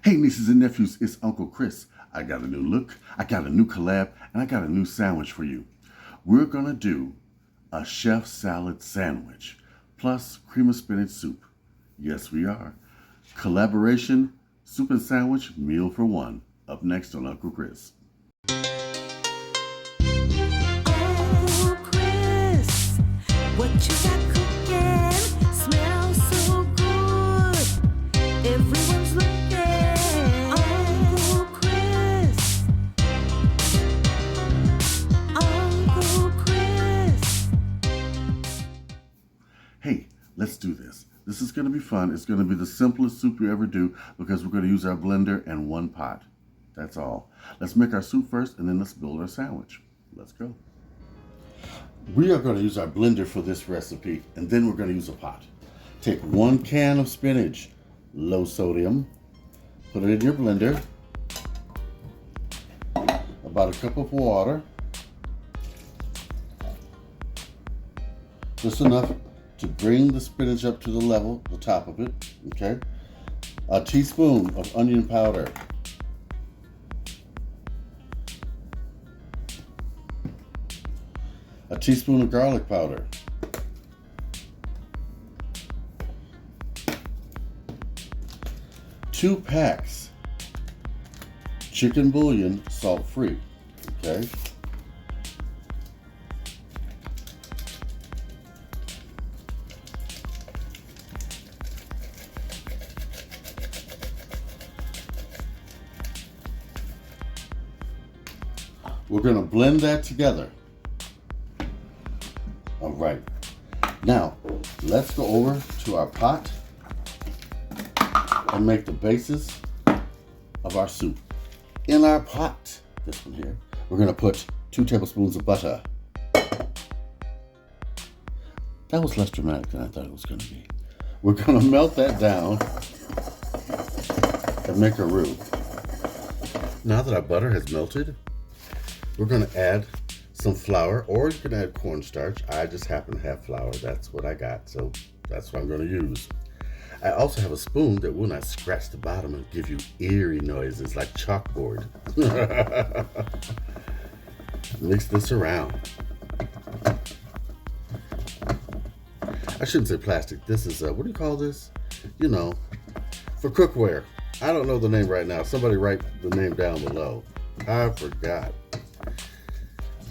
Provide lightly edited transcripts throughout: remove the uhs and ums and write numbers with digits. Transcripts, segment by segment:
Hey nieces and nephews, it's Uncle Chris. I got a new look, I got a new collab, and I got a new sandwich for you. We're gonna do a chef salad sandwich plus cream of spinach soup. Yes, we are. Collaboration, soup and sandwich, meal for one. Up next on Uncle Chris. Uncle Chris, what you got cooking? Smells so good. Everyone's looking. Uncle Chris. Uncle Chris. Hey, let's do this. This is gonna be fun. It's gonna be the simplest soup you ever do because we're gonna use our blender and one pot. That's all. Let's make our soup first and then let's build our sandwich. Let's go. We are going to use our blender for this recipe and then we're going to use a pot. Take 1 can of spinach, low sodium, put it in your blender, about a cup of water, just enough to bring the spinach up to the level, the top of it, okay? A teaspoon of onion powder, a teaspoon of garlic powder, two packs chicken bouillon, salt-free, okay? We're gonna blend that together. All right, now let's go over to our pot and make the basis of our soup. In our pot, this one here, we're gonna put 2 tablespoons of butter. That was less dramatic than I thought it was gonna be. We're gonna melt that down and make a roux. Now that our butter has melted, we're gonna add some flour, or you can add cornstarch. I just happen to have flour. That's what I got, so that's what I'm gonna use. I also have a spoon that will not scratch the bottom and give you eerie noises like chalkboard. Mix this around. I shouldn't say plastic. This is, what do you call this? You know, for cookware. I don't know the name right now. Somebody write the name down below. I forgot.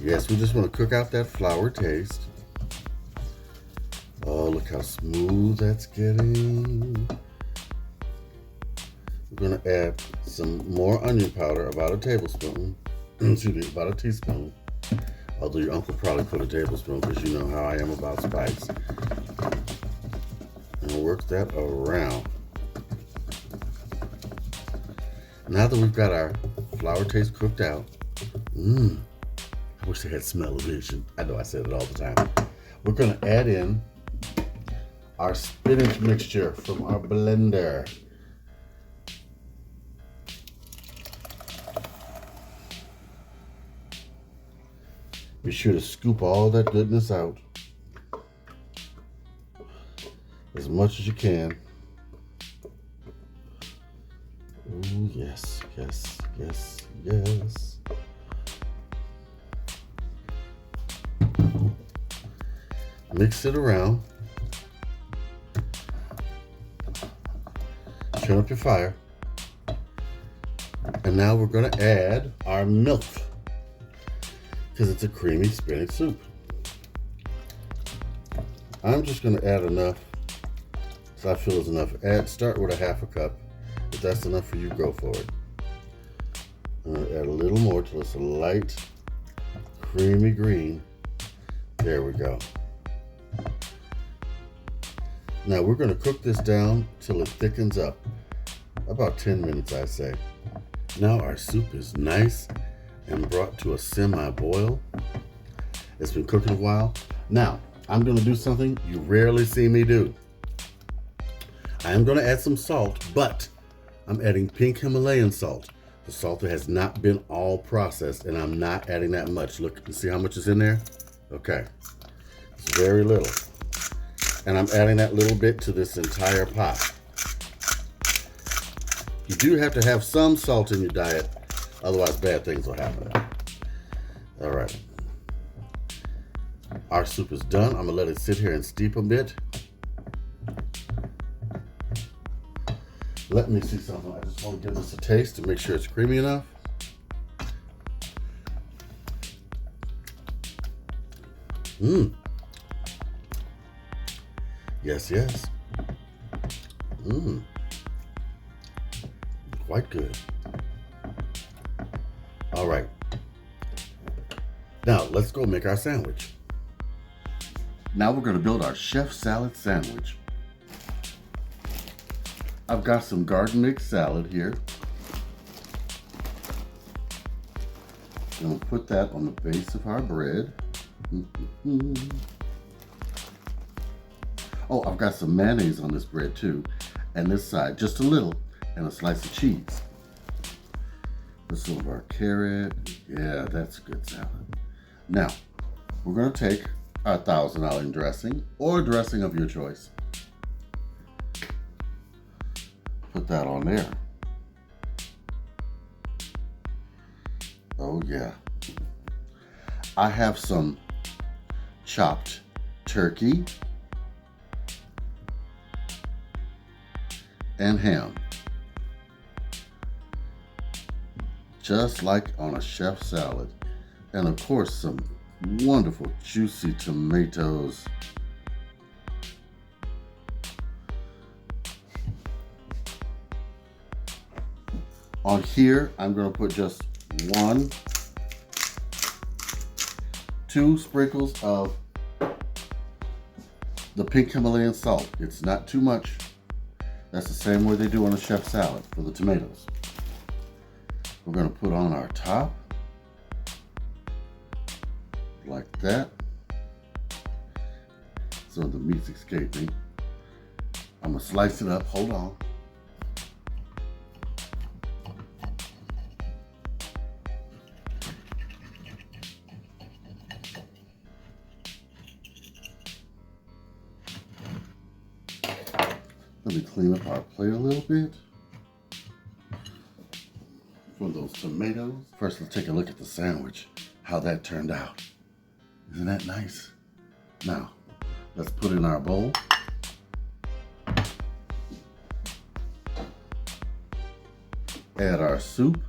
Yes, we just want to cook out that flour taste. Oh, look how smooth that's getting. We're going to add some more onion powder, about a tablespoon. Excuse me, about a teaspoon. Although your uncle probably put a tablespoon because you know how I am about spice. And work that around. Now that we've got our flour taste cooked out, I wish they had smell-o-vision. I know I said it all the time. We're gonna add in our spinach mixture from our blender. Be sure to scoop all that goodness out as much as you can. Ooh, yes, yes, yes, yes. Mix it around. Turn up your fire. And now we're going to add our milk because it's a creamy spinach soup. I'm just going to add enough so I feel is enough. Start with a 1/2 cup. If that's enough for you, go for it. I'm going to add a little more till it's a light, creamy green. There we go. Now we're going to cook this down till it thickens up. About 10 minutes, I say. Now our soup is nice and brought to a semi-boil. It's been cooking a while. Now, I'm going to do something you rarely see me do. I am going to add some salt, but I'm adding pink Himalayan salt. The salt that has not been all processed, and I'm not adding that much. Look, you see how much is in there? Okay. It's very little. And I'm adding that little bit to this entire pot. You do have to have some salt in your diet, otherwise bad things will happen. All right. Our soup is done. I'm gonna let it sit here and steep a bit. Let me see something. I just want to give this a taste to make sure it's creamy enough. Mmm. Yes, yes. Mmm. Quite good. All right. Now, let's go make our sandwich. Now we're going to build our chef salad sandwich. I've got some garden mixed salad here. I'm going to put that on the base of our bread. Oh, I've got some mayonnaise on this bread too. And this side, just a little, and a slice of cheese. Put some of our carrot. Yeah, that's a good salad. Now, we're going to take our Thousand Island dressing, or dressing of your choice. Put that on there. Oh yeah. I have some chopped turkey and ham. Just like on a chef salad. And of course some wonderful juicy tomatoes. On here, I'm going to put just 2 sprinkles of the pink Himalayan salt. It's not too much. That's the same way they do on a chef salad for the tomatoes. We're going to put on our top like that. So the meat's escaping. I'm going to slice it up. Hold on. Let me clean up our plate a little bit for those tomatoes. First, let's take a look at the sandwich, how that turned out. Isn't that nice? Now, let's put in our bowl. Add our soup.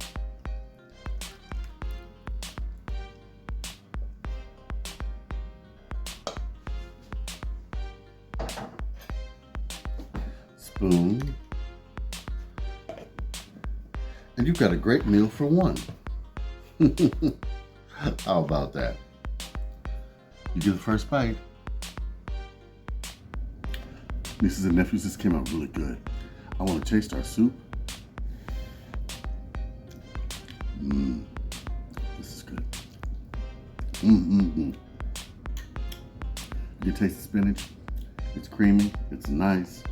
Spoon. And you've got a great meal for one. How about that? You get the first bite. Nieces and nephews, this came out really good. I want to taste our soup. This is good. You can taste the spinach. It's creamy. It's nice.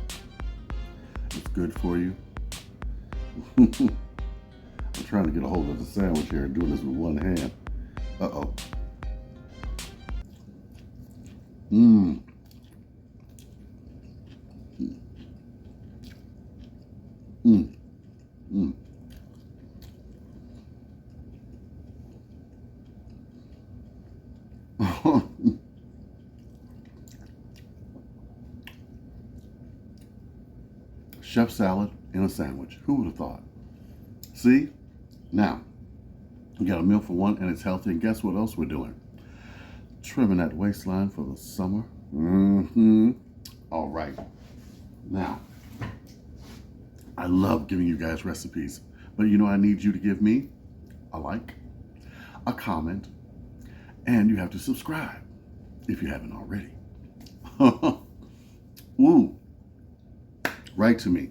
It's good for you. I'm trying to get a hold of the sandwich here and doing this with one hand. Uh-oh. Chef salad in a sandwich. Who would have thought? See? Now, we got a meal for one and it's healthy. And guess what else we're doing? Trimming that waistline for the summer. All right. Now, I love giving you guys recipes, but you know I need you to give me a like, a comment, and you have to subscribe if you haven't already. Ooh. Write to me,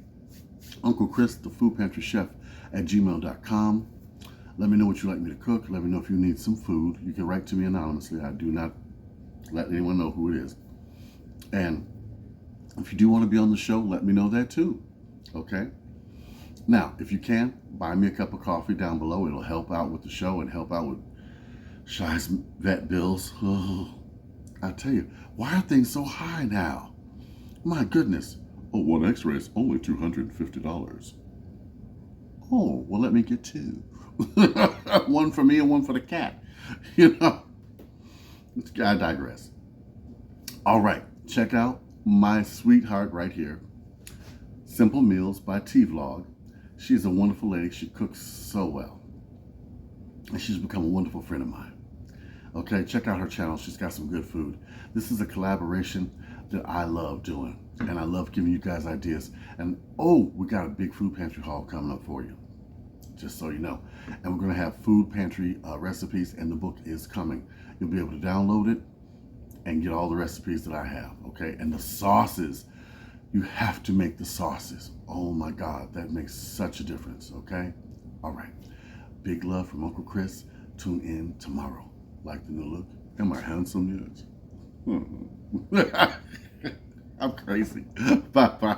Uncle Chris, the Food Pantry Chef at gmail.com. Let me know what you'd like me to cook. Let me know if you need some food. You can write to me anonymously. I do not let anyone know who it is. And if you do want to be on the show, let me know that too. Okay? Now, if you can, buy me a cup of coffee down below. It'll help out with the show and help out with Shy's vet bills. Oh, I tell you, why are things so high now? My goodness. Oh, one x-ray is only $250. Oh, well, let me get two. One for me and one for the cat. You know, I digress. All right, check out my sweetheart right here. Simple Meals by T-Vlog. She's a wonderful lady. She cooks so well. And she's become a wonderful friend of mine. Okay, check out her channel. She's got some good food. This is a collaboration that I love doing. And I love giving you guys ideas. And oh, we got a big food pantry haul coming up for you. Just so you know. And we're going to have food pantry recipes, and the book is coming. You'll be able to download it and get all the recipes that I have. Okay, and the sauces. You have to make the sauces. Oh my God, that makes such a difference. Okay? All right. Big love from Uncle Chris. Tune in tomorrow. Like the new look? Am I handsome yet? I'm crazy. Bye-bye.